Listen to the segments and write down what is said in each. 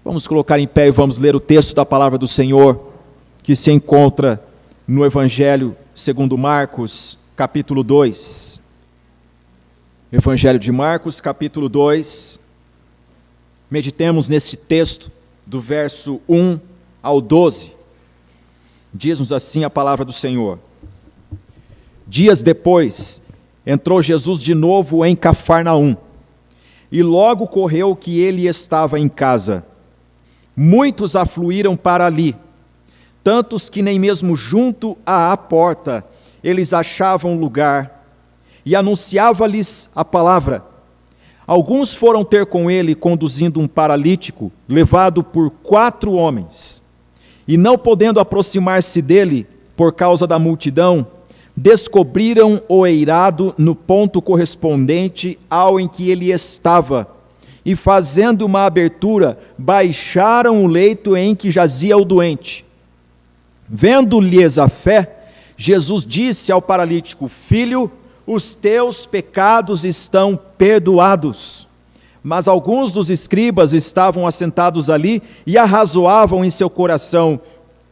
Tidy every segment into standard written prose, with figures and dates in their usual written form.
Vamos colocar em pé e vamos ler o texto da palavra do Senhor, que se encontra no Evangelho segundo Marcos, capítulo 2. Evangelho de Marcos, capítulo 2. Meditemos nesse texto do verso 1 ao 12. Diz-nos assim a palavra do Senhor. Dias depois, entrou Jesus de novo em Cafarnaum, e logo correu que ele estava em casa. Muitos afluíram para ali, tantos que nem mesmo junto à porta eles achavam lugar, e anunciava-lhes a palavra. Alguns foram ter com ele, conduzindo um paralítico, levado por 4 homens, e não podendo aproximar-se dele, por causa da multidão, descobriram o eirado no ponto correspondente ao em que ele estava, e fazendo uma abertura, baixaram o leito em que jazia o doente. Vendo-lhes a fé, Jesus disse ao paralítico: Filho, os teus pecados estão perdoados. Mas alguns dos escribas estavam assentados ali e arrazoavam em seu coração: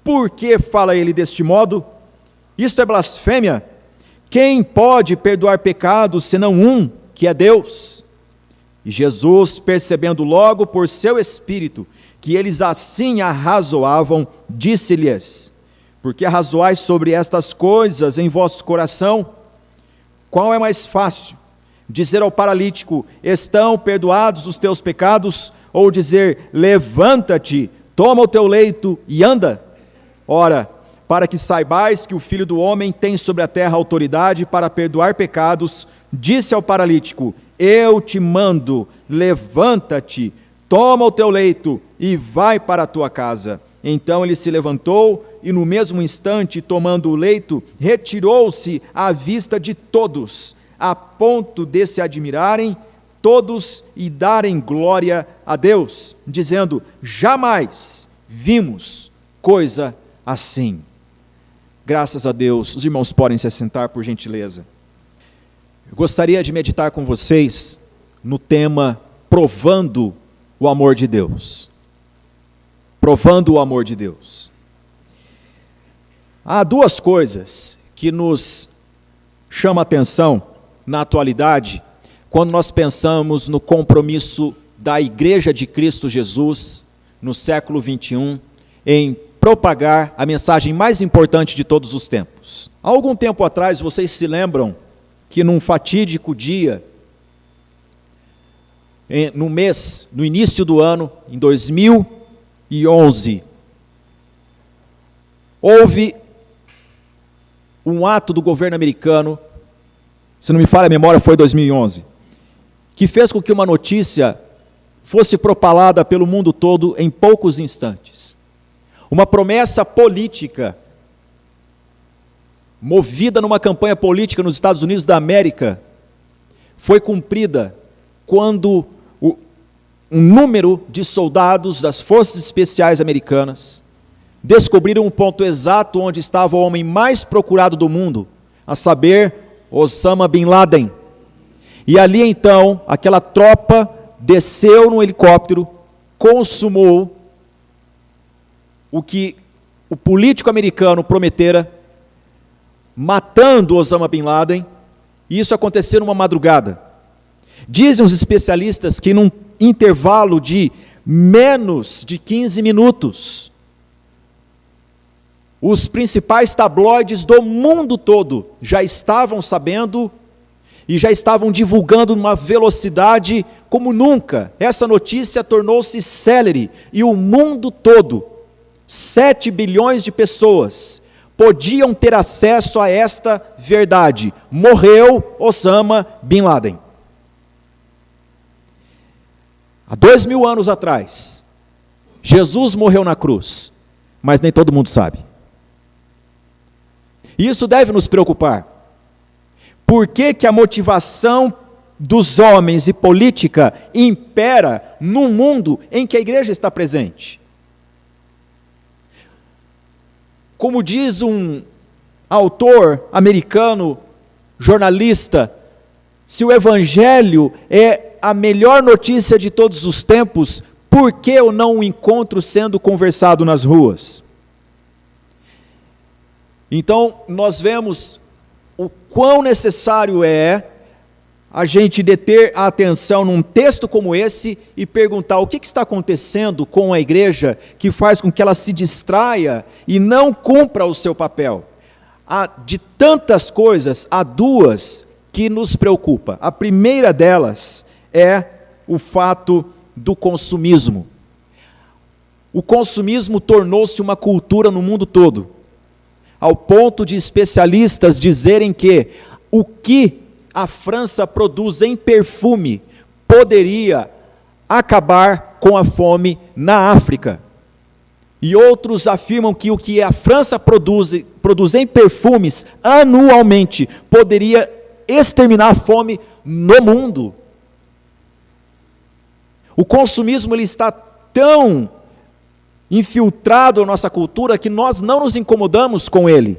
Por que fala ele deste modo? Isto é blasfêmia. Quem pode perdoar pecados senão um, que é Deus? E Jesus, percebendo logo por seu espírito que eles assim arrazoavam, disse-lhes: Por que arrazoais sobre estas coisas em vosso coração? Qual é mais fácil? Dizer ao paralítico: Estão perdoados os teus pecados? Ou dizer: Levanta-te, toma o teu leito e anda? Ora, para que saibais que o Filho do Homem tem sobre a terra autoridade para perdoar pecados, disse ao paralítico: Eu te mando, levanta-te, toma o teu leito e vai para a tua casa. Então ele se levantou e no mesmo instante, tomando o leito, retirou-se à vista de todos, a ponto de se admirarem todos e darem glória a Deus, dizendo: Jamais vimos coisa assim. Graças a Deus. Os irmãos podem se assentar, por gentileza. Eu gostaria de meditar com vocês no tema Provando o Amor de Deus. Provando o amor de Deus. Há 2 coisas que nos chamam a atenção na atualidade, quando nós pensamos no compromisso da Igreja de Cristo Jesus, no século 21, em propagar a mensagem mais importante de todos os tempos. Há algum tempo atrás, vocês se lembram que num fatídico dia, no início do ano, em 2011, houve um ato do governo americano, se não me falha a memória, foi 2011, que fez com que uma notícia fosse propalada pelo mundo todo em poucos instantes. Uma promessa política, movida numa campanha política nos Estados Unidos da América, foi cumprida quando um número de soldados das forças especiais americanas descobriram um ponto exato onde estava o homem mais procurado do mundo, a saber, Osama Bin Laden. E ali então, aquela tropa desceu no helicóptero, consumou o que o político americano prometera, matando Osama Bin Laden, e isso aconteceu numa madrugada. Dizem os especialistas que num intervalo de menos de 15 minutos, os principais tabloides do mundo todo já estavam sabendo e já estavam divulgando numa velocidade como nunca. Essa notícia tornou-se célere e o mundo todo, 7 bilhões de pessoas, podiam ter acesso a esta verdade: morreu Osama Bin Laden. Há 2000 anos atrás, Jesus morreu na cruz, mas nem todo mundo sabe. E isso deve nos preocupar. Por que que a motivação dos homens e política impera num mundo em que a igreja está presente? Como diz um autor americano, jornalista, se o evangelho é a melhor notícia de todos os tempos, Por que eu não o encontro sendo conversado nas ruas? Então, nós vemos o quão necessário é a gente deter a atenção num texto como esse e perguntar o que está acontecendo com a igreja que faz com que ela se distraia e não cumpra o seu papel. De tantas coisas, há duas que nos preocupam. A primeira delas é o fato do consumismo. O consumismo tornou-se uma cultura no mundo todo, ao ponto de especialistas dizerem que o que a França produz em perfume poderia acabar com a fome na África. E outros afirmam que o que a França produz em perfumes anualmente poderia exterminar a fome no mundo. O consumismo ele está tão infiltrado na nossa cultura que nós não nos incomodamos com ele.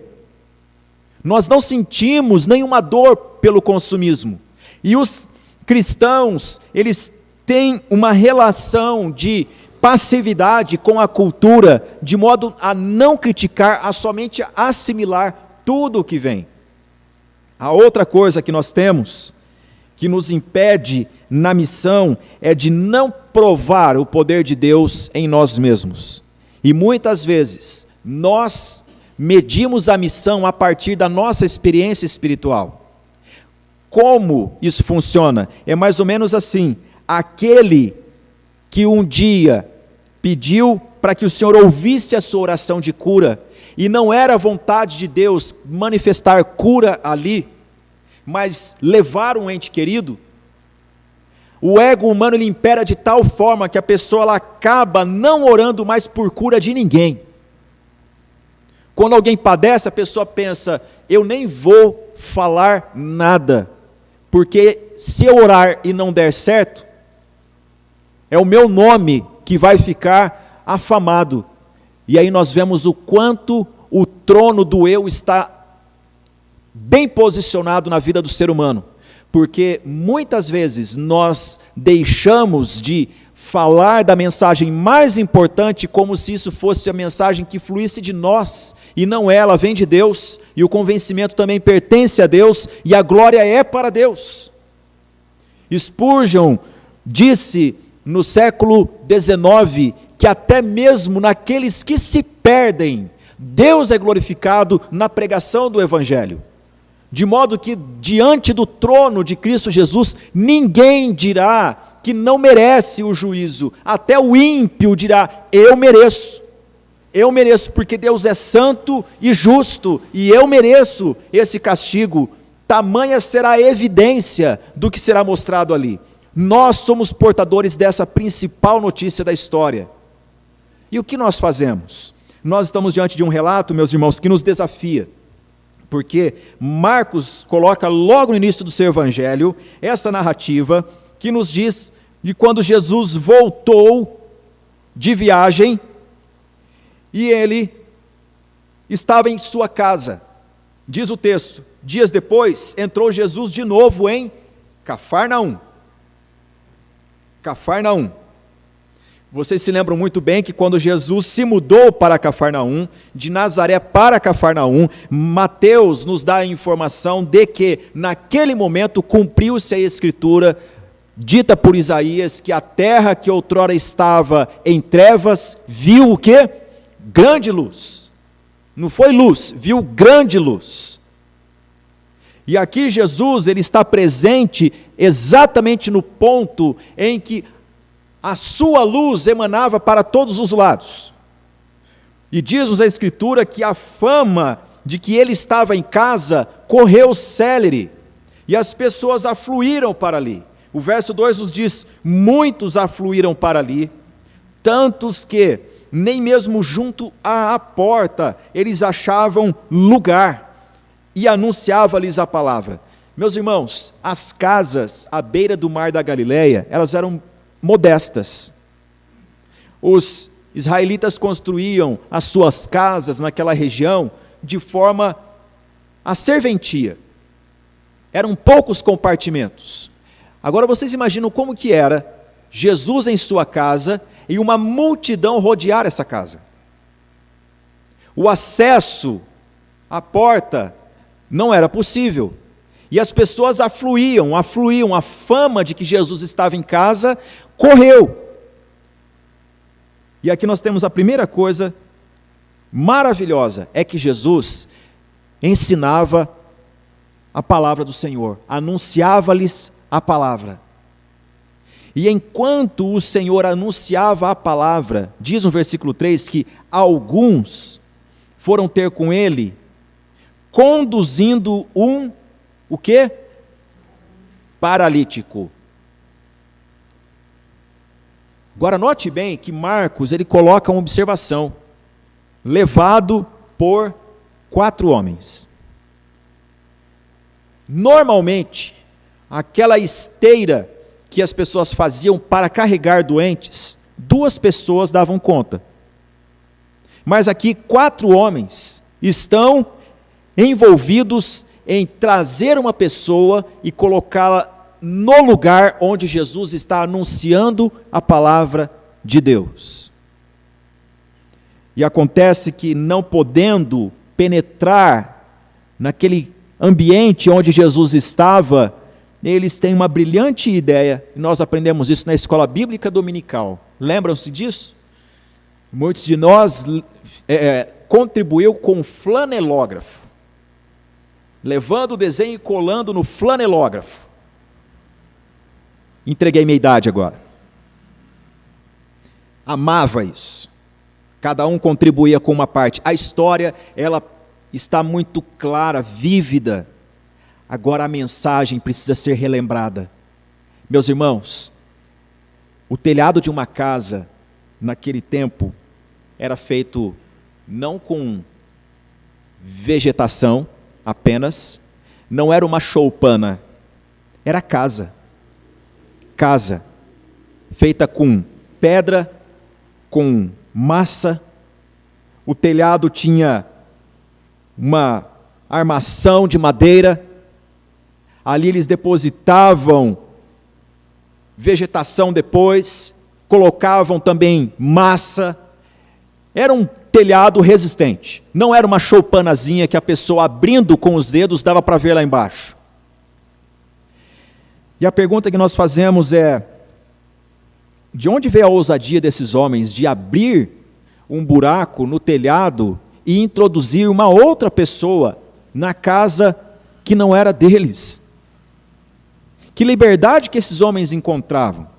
Nós não sentimos nenhuma dor pelo consumismo. E os cristãos, eles têm uma relação de passividade com a cultura, de modo a não criticar, a somente assimilar tudo o que vem. A outra coisa que nós temos, que nos impede na missão, é de não provar o poder de Deus em nós mesmos. E muitas vezes, nós medimos a missão a partir da nossa experiência espiritual. Como isso funciona? É mais ou menos assim: aquele que um dia pediu para que o Senhor ouvisse a sua oração de cura, e não era vontade de Deus manifestar cura ali, mas levar um ente querido, o ego humano ele impera de tal forma que a pessoa ela acaba não orando mais por cura de ninguém. Quando alguém padece, a pessoa pensa: eu nem vou falar nada, porque se eu orar e não der certo, é o meu nome que vai ficar afamado. E aí nós vemos o quanto o trono do eu está bem posicionado na vida do ser humano, porque muitas vezes nós deixamos de falar da mensagem mais importante como se isso fosse a mensagem que fluísse de nós, e não é, ela vem de Deus, e o convencimento também pertence a Deus, e a glória é para Deus. Spurgeon disse no século XIX que até mesmo naqueles que se perdem, Deus é glorificado na pregação do Evangelho, de modo que diante do trono de Cristo Jesus, ninguém dirá que não merece o juízo, até o ímpio dirá: eu mereço, porque Deus é santo e justo, e eu mereço esse castigo. Tamanha será a evidência do que será mostrado ali. Nós somos portadores dessa principal notícia da história. E o que nós fazemos? Nós estamos diante de um relato, meus irmãos, que nos desafia, porque Marcos coloca logo no início do seu evangelho essa narrativa que nos diz de quando Jesus voltou de viagem e ele estava em sua casa. Diz o texto: dias depois entrou Jesus de novo em Cafarnaum. Cafarnaum. Vocês se lembram muito bem que quando Jesus se mudou para Cafarnaum, de Nazaré para Cafarnaum, Mateus nos dá a informação de que naquele momento cumpriu-se a escritura dita por Isaías, que a terra que outrora estava em trevas, viu o quê? Grande luz. Não foi luz, viu grande luz. E aqui Jesus, ele está presente exatamente no ponto em que a sua luz emanava para todos os lados. E diz-nos a Escritura que a fama de que ele estava em casa correu célere, e as pessoas afluíram para ali. O verso 2 nos diz: muitos afluíram para ali, tantos que nem mesmo junto à porta eles achavam lugar, e anunciava-lhes a palavra. Meus irmãos, as casas à beira do mar da Galileia, elas eram modestas. Os israelitas construíam as suas casas naquela região de forma a serventia. Eram poucos compartimentos. Agora vocês imaginam como que era Jesus em sua casa, e uma multidão rodear essa casa. O acesso à porta não era possível. E as pessoas afluíam, a fama de que Jesus estava em casa correu. E aqui nós temos a primeira coisa maravilhosa, é que Jesus ensinava a palavra do Senhor, anunciava-lhes a palavra. E enquanto o Senhor anunciava a palavra, diz no versículo 3 que alguns foram ter com ele, conduzindo o quê? Paralítico. Agora note bem que Marcos, ele coloca uma observação, levado por 4 homens. Normalmente, aquela esteira que as pessoas faziam para carregar doentes, 2 pessoas davam conta. Mas aqui 4 homens estão envolvidos em trazer uma pessoa e colocá-la no lugar onde Jesus está anunciando a palavra de Deus. E acontece que, não podendo penetrar naquele ambiente onde Jesus estava, eles têm uma brilhante ideia, e nós aprendemos isso na escola bíblica dominical. Lembram-se disso? Muitos de nós contribuiu com o flanelógrafo, levando o desenho e colando no flanelógrafo. Entreguei minha idade agora. Amava isso. Cada um contribuía com uma parte. A história, ela está muito clara, vívida. Agora a mensagem precisa ser relembrada. Meus irmãos, o telhado de uma casa, naquele tempo, era feito não com vegetação apenas, não era uma choupana, era casa, feita com pedra, com massa. O telhado tinha uma armação de madeira, ali eles depositavam vegetação depois, colocavam também massa. Era um telhado resistente, não era uma choupanazinha que a pessoa abrindo com os dedos dava para ver lá embaixo. E a pergunta que nós fazemos é: de onde veio a ousadia desses homens de abrir um buraco no telhado e introduzir uma outra pessoa na casa que não era deles? Que liberdade que esses homens encontravam?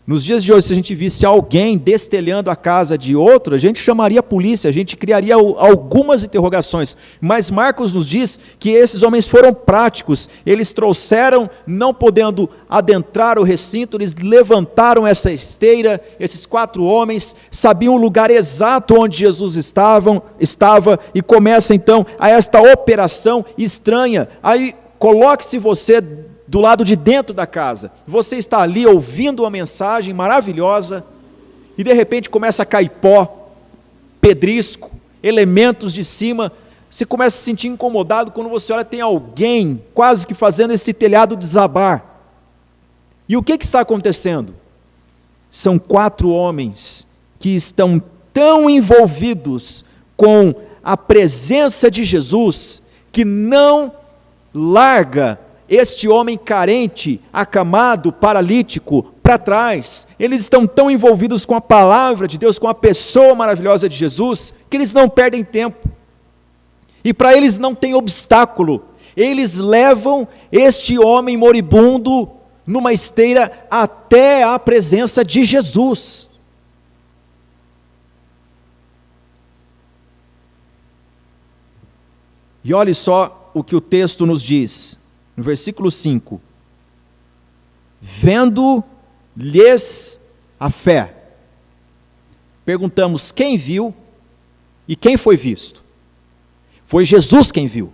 Nos dias de hoje, se a gente visse alguém destelhando a casa de outro, a gente chamaria a polícia, a gente criaria algumas interrogações. Mas Marcos nos diz que esses homens foram práticos, eles trouxeram, não podendo adentrar o recinto, eles levantaram essa esteira, esses 4 homens sabiam o lugar exato onde Jesus estava, e começa então a esta operação estranha. Aí coloque-se você do lado de dentro da casa, você está ali ouvindo uma mensagem maravilhosa, e de repente começa a cair pó, pedrisco, elementos de cima, você começa a se sentir incomodado quando você olha, tem alguém quase que fazendo esse telhado desabar. E o que está acontecendo? São 4 homens que estão tão envolvidos com a presença de Jesus, que não larga este homem carente, acamado, paralítico, para trás. Eles estão tão envolvidos com a palavra de Deus, com a pessoa maravilhosa de Jesus, que eles não perdem tempo. E para eles não tem obstáculo. Eles levam este homem moribundo numa esteira até a presença de Jesus. E olhe só o que o texto nos diz. No versículo 5, vendo-lhes a fé. Perguntamos quem viu e quem foi visto. Foi Jesus quem viu.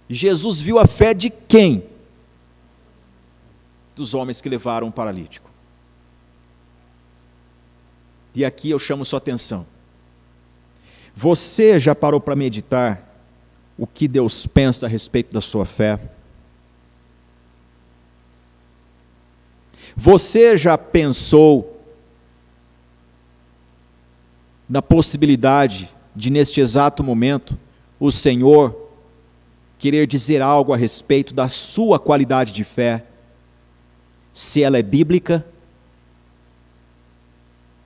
E Jesus viu a fé de quem? Dos homens que levaram o paralítico. E aqui eu chamo sua atenção. Você já parou para meditar o que Deus pensa a respeito da sua fé? Você já pensou na possibilidade de, neste exato momento, o Senhor querer dizer algo a respeito da sua qualidade de fé, se ela é bíblica,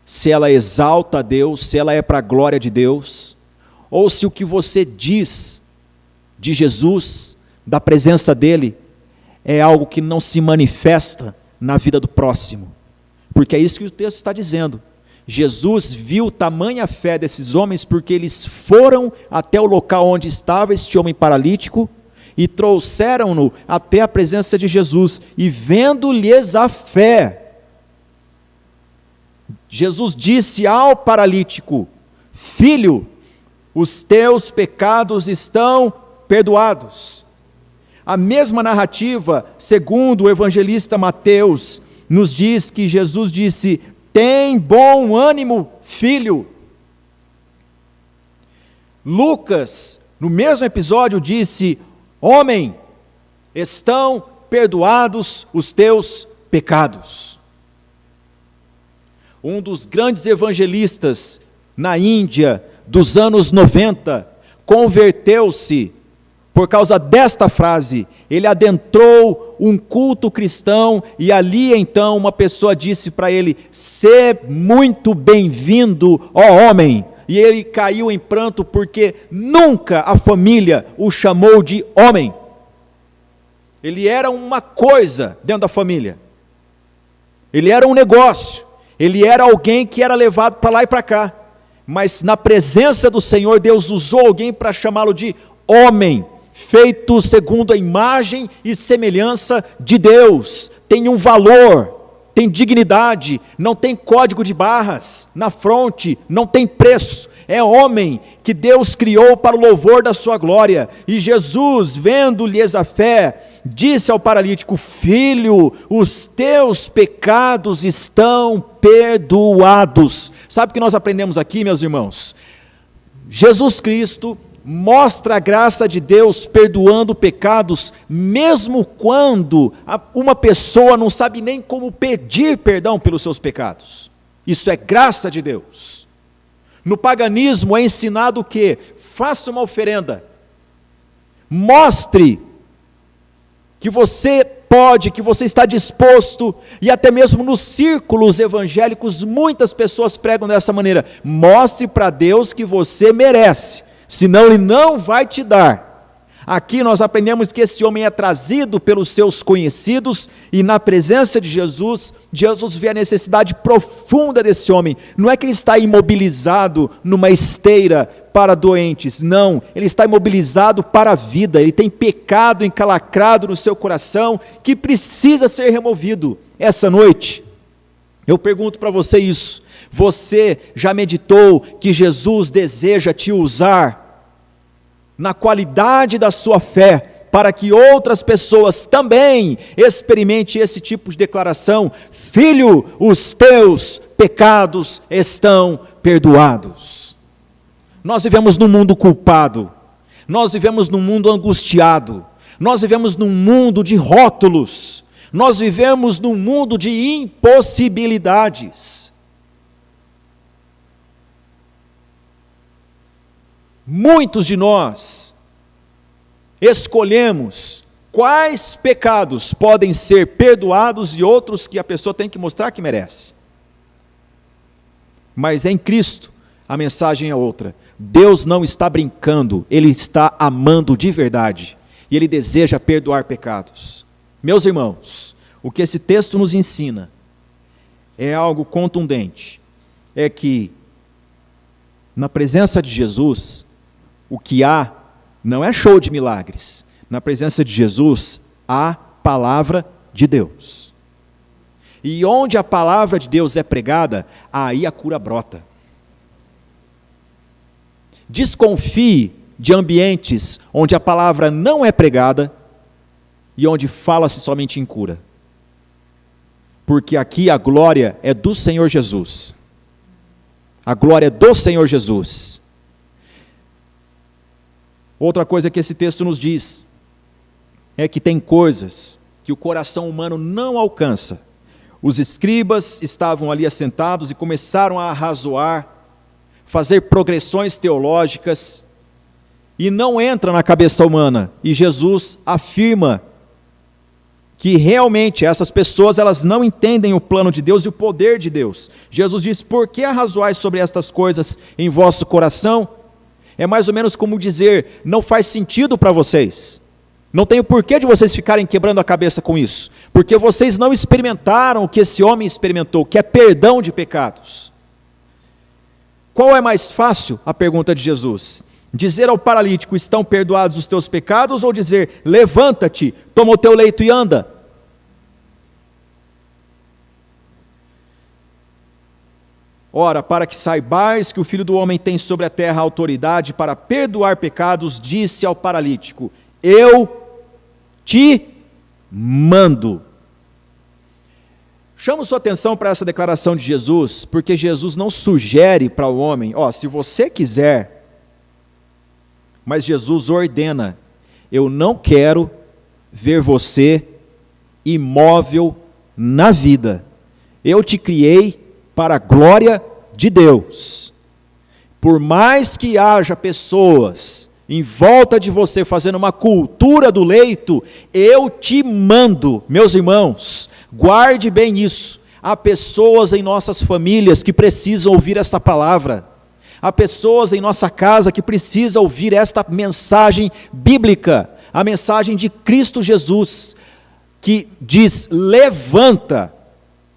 se ela exalta a Deus, se ela é para a glória de Deus, ou se o que você diz de Jesus, da presença dele, é algo que não se manifesta na vida do próximo, porque é isso que o texto está dizendo. Jesus viu tamanha fé desses homens, porque eles foram até o local onde estava este homem paralítico, e trouxeram-no até a presença de Jesus, e vendo-lhes a fé, Jesus disse ao paralítico: filho, os teus pecados estão perdoados. A mesma narrativa, segundo o evangelista Mateus, nos diz que Jesus disse: tem bom ânimo, filho. Lucas, no mesmo episódio, disse: homem, estão perdoados os teus pecados. Um dos grandes evangelistas na Índia dos anos 90 converteu-se por causa desta frase. Ele adentrou um culto cristão e ali então uma pessoa disse para ele: "Sê muito bem-vindo, ó homem." E ele caiu em pranto porque nunca a família o chamou de homem. Ele era uma coisa dentro da família. Ele era um negócio. Ele era alguém que era levado para lá e para cá. Mas na presença do Senhor, Deus usou alguém para chamá-lo de homem, feito segundo a imagem e semelhança de Deus. Tem um valor, tem dignidade, não tem código de barras na fronte, não tem preço. É homem que Deus criou para o louvor da sua glória. E Jesus, vendo-lhes a fé, disse ao paralítico: filho, os teus pecados estão perdoados. Sabe o que nós aprendemos aqui, meus irmãos? Jesus Cristo mostra a graça de Deus perdoando pecados, mesmo quando uma pessoa não sabe nem como pedir perdão pelos seus pecados. Isso é graça de Deus. No paganismo é ensinado o quê? Faça uma oferenda, mostre que você pode, que você está disposto, e até mesmo nos círculos evangélicos muitas pessoas pregam dessa maneira: mostre para Deus que você merece, senão Ele não vai te dar. Aqui nós aprendemos que esse homem é trazido pelos seus conhecidos, e na presença de Jesus, Jesus vê a necessidade profunda desse homem. Não é que ele está imobilizado numa esteira para doentes, não, ele está imobilizado para a vida. Ele tem pecado encalacrado no seu coração, que precisa ser removido. Essa noite, eu pergunto para você isso: você já meditou que Jesus deseja te usar na qualidade da sua fé, para que outras pessoas também experimentem esse tipo de declaração: filho, os teus pecados estão perdoados. Nós vivemos num mundo culpado, nós vivemos num mundo angustiado, nós vivemos num mundo de rótulos, nós vivemos num mundo de impossibilidades. Muitos de nós escolhemos quais pecados podem ser perdoados e outros que a pessoa tem que mostrar que merece. Mas em Cristo a mensagem é outra. Deus não está brincando, Ele está amando de verdade, e Ele deseja perdoar pecados. Meus irmãos, o que esse texto nos ensina é algo contundente, é que na presença de Jesus, o que há não é show de milagres. Na presença de Jesus, há palavra de Deus. E onde a palavra de Deus é pregada, aí a cura brota. Desconfie de ambientes onde a palavra não é pregada e onde fala-se somente em cura. Porque aqui a glória é do Senhor Jesus. A glória é do Senhor Jesus. Outra coisa que esse texto nos diz é que tem coisas que o coração humano não alcança. Os escribas estavam ali assentados e começaram a arrazoar, fazer progressões teológicas, e não entra na cabeça humana. E Jesus afirma que realmente essas pessoas, elas não entendem o plano de Deus e o poder de Deus. Jesus diz: por que arrazoais sobre estas coisas em vosso coração? É mais ou menos como dizer: não faz sentido para vocês. Não tem o porquê de vocês ficarem quebrando a cabeça com isso, porque vocês não experimentaram o que esse homem experimentou, que é perdão de pecados. Qual é mais fácil? A pergunta de Jesus: dizer ao paralítico: estão perdoados os teus pecados, ou dizer: levanta-te, toma o teu leito e anda? Ora, para que saibais que o Filho do Homem tem sobre a terra autoridade para perdoar pecados, disse ao paralítico: eu te mando. Chamo sua atenção para essa declaração de Jesus, porque Jesus não sugere para o homem: se você quiser, mas Jesus ordena: eu não quero ver você imóvel na vida, eu te criei para a glória de Deus. Por mais que haja pessoas em volta de você fazendo uma cultura do leito, eu te mando. Meus irmãos, guarde bem isso. Há pessoas em nossas famílias que precisam ouvir esta palavra. Há pessoas em nossa casa que precisam ouvir esta mensagem bíblica, a mensagem de Cristo Jesus, que diz: levanta.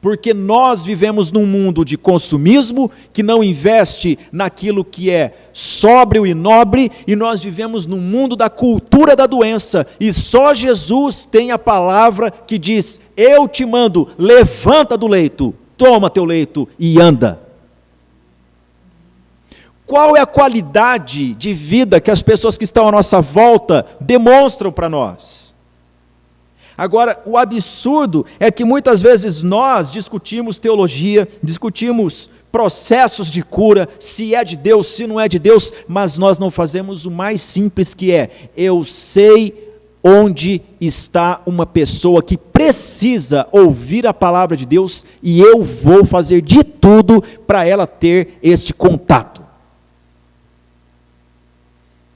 Porque nós vivemos num mundo de consumismo, que não investe naquilo que é sóbrio e nobre, e nós vivemos num mundo da cultura da doença, e só Jesus tem a palavra que diz: eu te mando, levanta do leito, toma teu leito e anda. Qual é a qualidade de vida que as pessoas que estão à nossa volta demonstram para nós? Agora, o absurdo é que muitas vezes nós discutimos teologia, discutimos processos de cura, se é de Deus, se não é de Deus, mas nós não fazemos o mais simples, que é: eu sei onde está uma pessoa que precisa ouvir a palavra de Deus, e eu vou fazer de tudo para ela ter este contato.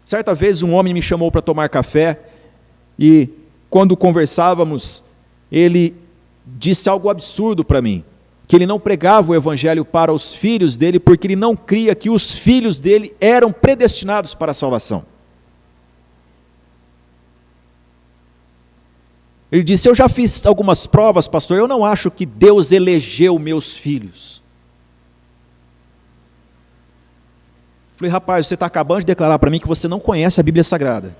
Certa vez um homem me chamou para tomar café, e quando conversávamos, ele disse algo absurdo para mim, que ele não pregava o evangelho para os filhos dele, porque ele não cria que os filhos dele eram predestinados para a salvação. Ele disse: eu já fiz algumas provas, pastor, eu não acho que Deus elegeu meus filhos. Falei: rapaz, você está acabando de declarar para mim que você não conhece a Bíblia Sagrada.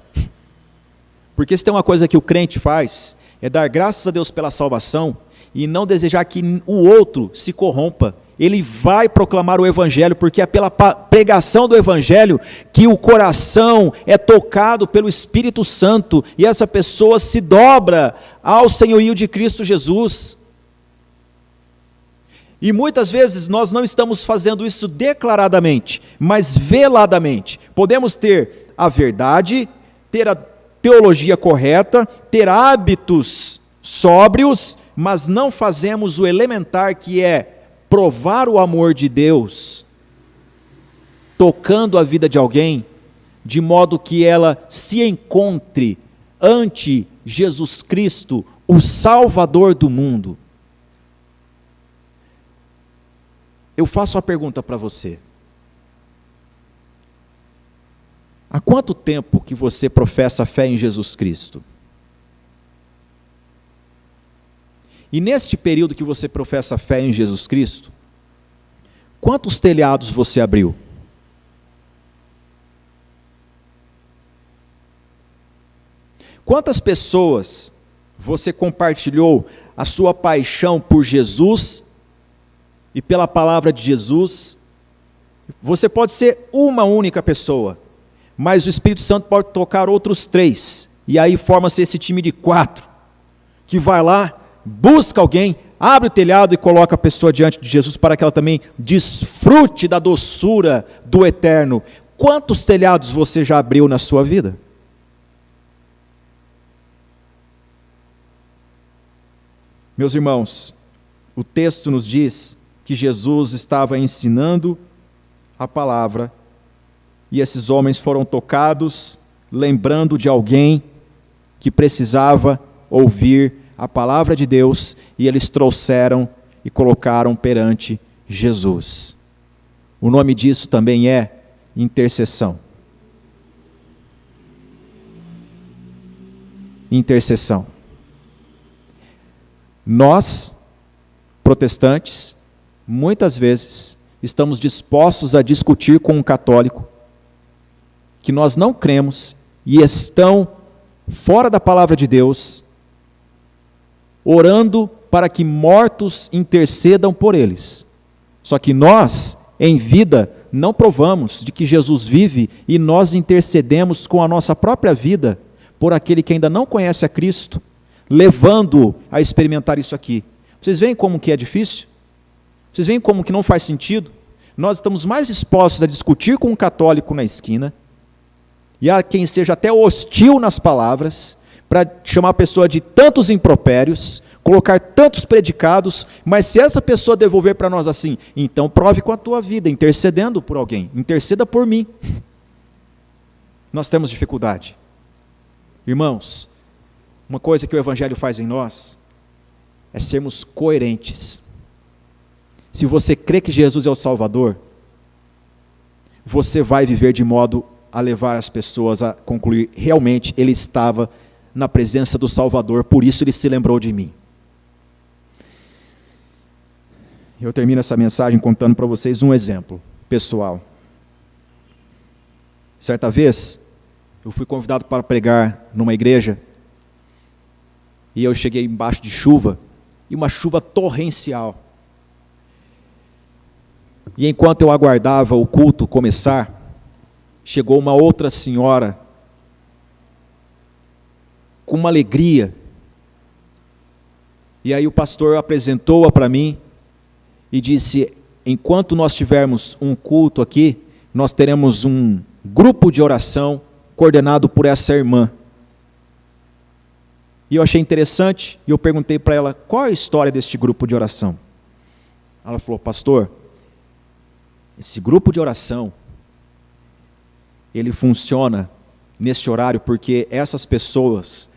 Porque se tem uma coisa que o crente faz, é dar graças a Deus pela salvação e não desejar que o outro se corrompa. Ele vai proclamar o evangelho, porque é pela pregação do evangelho que o coração é tocado pelo Espírito Santo, e essa pessoa se dobra ao senhorio de Cristo Jesus. E muitas vezes nós não estamos fazendo isso declaradamente, mas veladamente. Podemos ter a verdade, ter a teologia correta, ter hábitos sóbrios, mas não fazemos o elementar, que é provar o amor de Deus, tocando a vida de alguém, de modo que ela se encontre ante Jesus Cristo, o Salvador do mundo. Eu faço a pergunta para você: há quanto tempo que você professa fé em Jesus Cristo? E neste período que você professa fé em Jesus Cristo, quantos telhados você abriu? Quantas pessoas você compartilhou a sua paixão por Jesus e pela palavra de Jesus? Você pode ser uma única pessoa, mas o Espírito Santo pode tocar outros 3, e aí forma-se esse time de 4, que vai lá, busca alguém, abre o telhado e coloca a pessoa diante de Jesus, para que ela também desfrute da doçura do eterno. Quantos telhados você já abriu na sua vida? Meus irmãos, o texto nos diz que Jesus estava ensinando a palavra e esses homens foram tocados, lembrando de alguém que precisava ouvir a palavra de Deus, e eles trouxeram e colocaram perante Jesus. O nome disso também é intercessão. Intercessão. Nós, protestantes, muitas vezes estamos dispostos a discutir com um católico que nós não cremos e estão fora da palavra de Deus, orando para que mortos intercedam por eles. Só que nós, em vida, não provamos de que Jesus vive e nós intercedemos com a nossa própria vida por aquele que ainda não conhece a Cristo, levando-o a experimentar isso aqui. Vocês veem como que é difícil? Vocês veem como que não faz sentido? Nós estamos mais dispostos a discutir com um católico na esquina, e a quem seja até hostil nas palavras, para chamar a pessoa de tantos impropérios, colocar tantos predicados, mas se essa pessoa devolver para nós assim, então prove com a tua vida, intercedendo por alguém, interceda por mim. Nós temos dificuldade. Irmãos, uma coisa que o Evangelho faz em nós é sermos coerentes. Se você crê que Jesus é o Salvador, você vai viver de modo a levar as pessoas a concluir, realmente ele estava na presença do Salvador, por isso ele se lembrou de mim. Eu termino essa mensagem contando para vocês um exemplo pessoal. Certa vez, eu fui convidado para pregar numa igreja, e eu cheguei embaixo de chuva, e uma chuva torrencial. E enquanto eu aguardava o culto começar, chegou uma outra senhora, com uma alegria, e aí o pastor apresentou-a para mim, e disse, enquanto nós tivermos um culto aqui, nós teremos um grupo de oração, coordenado por essa irmã. E eu achei interessante, e eu perguntei para ela, qual é a história deste grupo de oração? Ela falou, pastor, esse grupo de oração, ele funciona nesse horário porque essas pessoas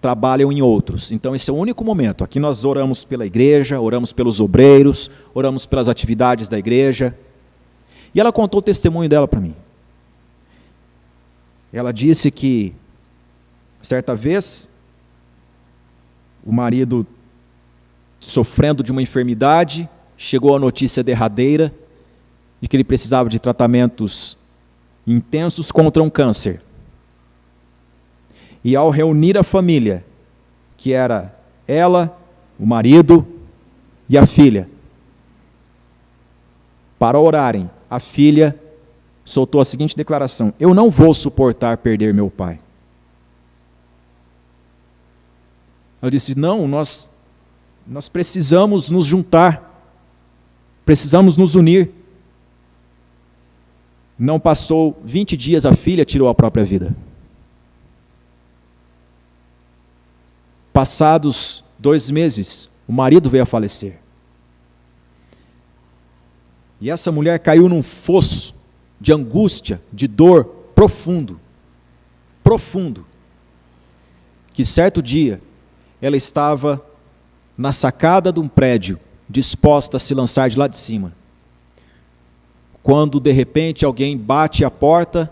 trabalham em outros. Então esse é o único momento. Aqui nós oramos pela igreja, oramos pelos obreiros, oramos pelas atividades da igreja. E ela contou o testemunho dela para mim. Ela disse que, certa vez, o marido, sofrendo de uma enfermidade, chegou a notícia derradeira de que ele precisava de tratamentos intensos contra um câncer. E ao reunir a família, que era ela, o marido e a filha, para orarem, a filha soltou a seguinte declaração, eu não vou suportar perder meu pai. Ela disse, não, nós precisamos nos juntar, precisamos nos unir. Não passou 20 dias, a filha tirou a própria vida. Passados 2 meses, o marido veio a falecer. E essa mulher caiu num fosso de angústia, de dor profundo, profundo, que certo dia ela estava na sacada de um prédio, disposta a se lançar de lá de cima, quando de repente alguém bate a porta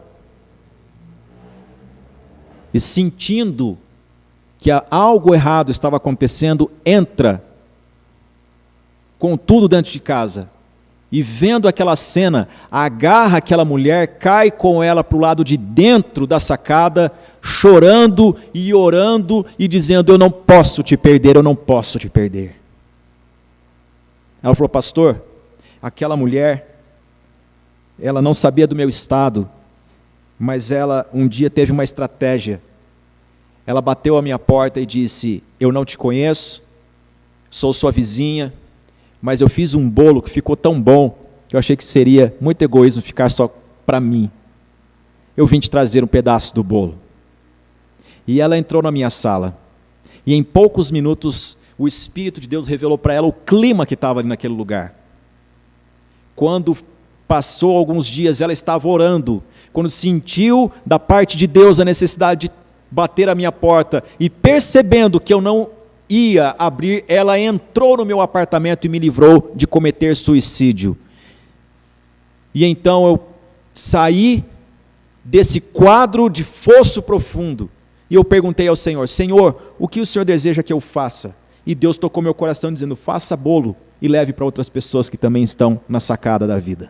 e, sentindo que algo errado estava acontecendo, entra com tudo dentro de casa. E vendo aquela cena, agarra aquela mulher, cai com ela para o lado de dentro da sacada, chorando e orando e dizendo, eu não posso te perder, eu não posso te perder. Ela falou, pastor, aquela mulher, ela não sabia do meu estado, mas ela um dia teve uma estratégia. Ela bateu à minha porta e disse, eu não te conheço, sou sua vizinha, mas eu fiz um bolo que ficou tão bom, que eu achei que seria muito egoísmo ficar só para mim. Eu vim te trazer um pedaço do bolo. E ela entrou na minha sala. E em poucos minutos, o Espírito de Deus revelou para ela o clima que estava ali naquele lugar. Quando passou alguns dias, ela estava orando, quando sentiu da parte de Deus a necessidade de bater a minha porta, e percebendo que eu não ia abrir, ela entrou no meu apartamento e me livrou de cometer suicídio. E então eu saí desse quadro de fosso profundo, e eu perguntei ao Senhor: Senhor, o que o Senhor deseja que eu faça? E Deus tocou meu coração dizendo: faça bolo e leve para outras pessoas que também estão na sacada da vida.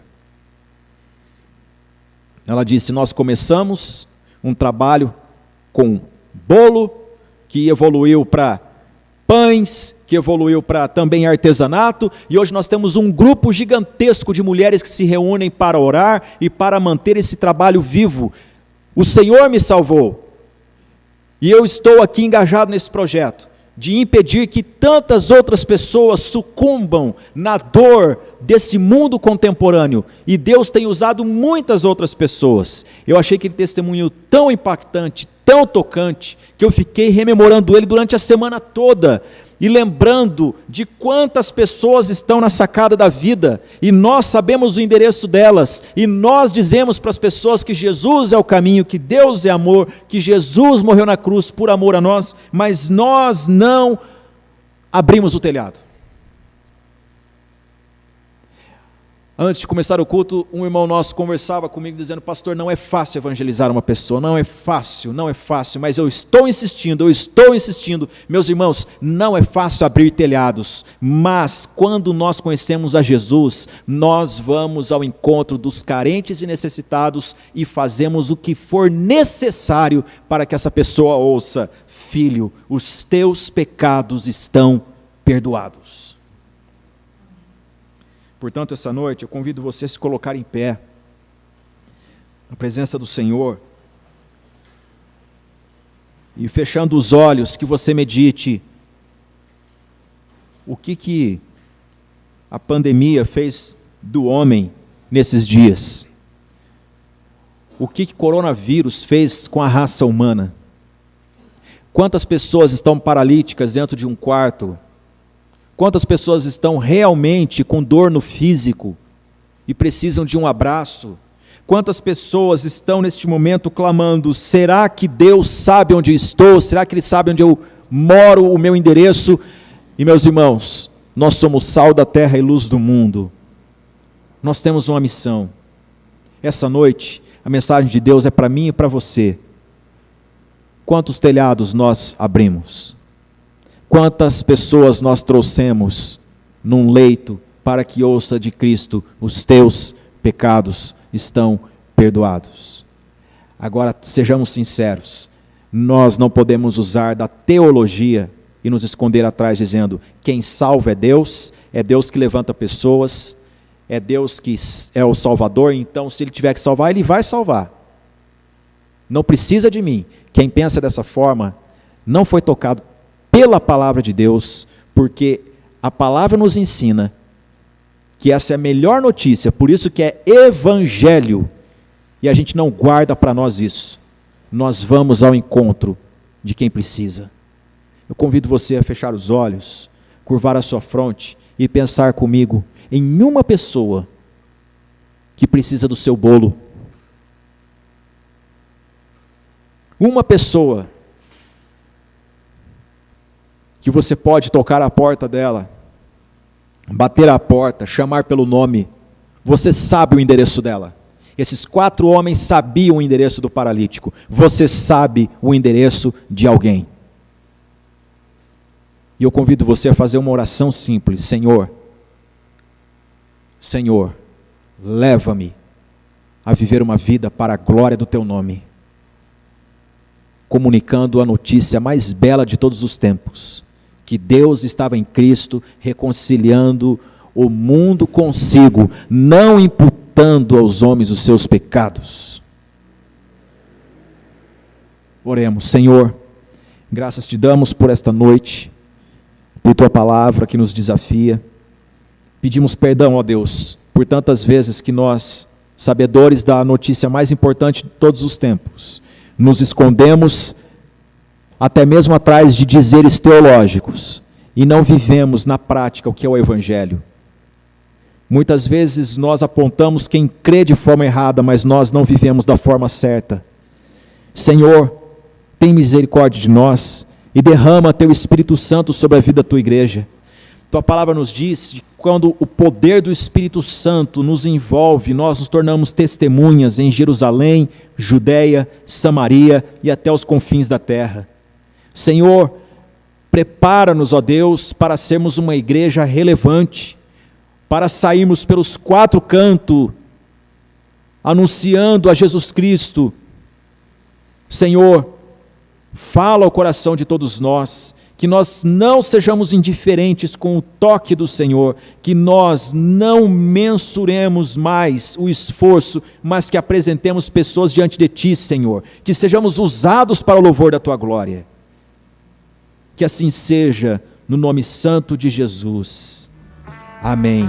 Ela disse: nós começamos um trabalho com bolo, que evoluiu para pães, que evoluiu para também artesanato, e hoje nós temos um grupo gigantesco de mulheres que se reúnem para orar e para manter esse trabalho vivo. O Senhor me salvou, e eu estou aqui engajado nesse projeto, de impedir que tantas outras pessoas sucumbam na dor desse mundo contemporâneo, e Deus tem usado muitas outras pessoas. Eu achei aquele testemunho tão impactante, tão tocante, que eu fiquei rememorando ele durante a semana toda, e lembrando de quantas pessoas estão na sacada da vida, e nós sabemos o endereço delas, e nós dizemos para as pessoas que Jesus é o caminho, que Deus é amor, que Jesus morreu na cruz por amor a nós, mas nós não abrimos o telhado. Antes de começar o culto, um irmão nosso conversava comigo dizendo: pastor, não é fácil evangelizar uma pessoa, não é fácil, mas eu estou insistindo. Meus irmãos, não é fácil abrir telhados, mas quando nós conhecemos a Jesus, nós vamos ao encontro dos carentes e necessitados e fazemos o que for necessário para que essa pessoa ouça: filho, os teus pecados estão perdoados. Portanto, essa noite eu convido você a se colocar em pé, na presença do Senhor, e fechando os olhos, que você medite o que a pandemia fez do homem nesses dias, o que coronavírus fez com a raça humana. Quantas pessoas estão paralíticas dentro de um quarto? Quantas pessoas estão realmente com dor no físico e precisam de um abraço? Quantas pessoas estão neste momento clamando: será que Deus sabe onde estou? Será que Ele sabe onde eu moro, o meu endereço? E meus irmãos, nós somos sal da terra e luz do mundo. Nós temos uma missão. Essa noite, a mensagem de Deus é para mim e para você. Quantos telhados nós abrimos? Quantas pessoas nós trouxemos num leito para que ouça de Cristo: os teus pecados estão perdoados? Agora, sejamos sinceros, nós não podemos usar da teologia e nos esconder atrás dizendo: quem salva é Deus que levanta pessoas, é Deus que é o Salvador, então se Ele tiver que salvar, Ele vai salvar. Não precisa de mim. Quem pensa dessa forma não foi tocado pela palavra de Deus, porque a palavra nos ensina que essa é a melhor notícia, por isso que é evangelho, e a gente não guarda para nós isso. Nós vamos ao encontro de quem precisa. Eu convido você a fechar os olhos, curvar a sua fronte e pensar comigo em uma pessoa que precisa do seu bolo. Uma pessoa que você pode tocar a porta dela, bater a porta, chamar pelo nome. Você sabe o endereço dela. Esses 4 homens sabiam o endereço do paralítico. Você sabe o endereço de alguém. E eu convido você a fazer uma oração simples: Senhor, leva-me a viver uma vida para a glória do Teu nome, comunicando a notícia mais bela de todos os tempos, que Deus estava em Cristo reconciliando o mundo consigo, não imputando aos homens os seus pecados. Oremos. Senhor, graças te damos por esta noite, por tua palavra que nos desafia. Pedimos perdão, ó Deus, por tantas vezes que nós, sabedores da notícia mais importante de todos os tempos, nos escondemos até mesmo atrás de dizeres teológicos, e não vivemos na prática o que é o Evangelho. Muitas vezes nós apontamos quem crê de forma errada, mas nós não vivemos da forma certa. Senhor, tem misericórdia de nós e derrama Teu Espírito Santo sobre a vida da Tua igreja. Tua palavra nos diz que quando o poder do Espírito Santo nos envolve, nós nos tornamos testemunhas em Jerusalém, Judeia, Samaria e até os confins da terra. Senhor, prepara-nos, ó Deus, para sermos uma igreja relevante, para sairmos pelos quatro cantos, anunciando a Jesus Cristo. Senhor, fala ao coração de todos nós, que nós não sejamos indiferentes com o toque do Senhor, que nós não mensuremos mais o esforço, mas que apresentemos pessoas diante de Ti, Senhor, que sejamos usados para o louvor da Tua glória. Que assim seja, no nome santo de Jesus. Amém.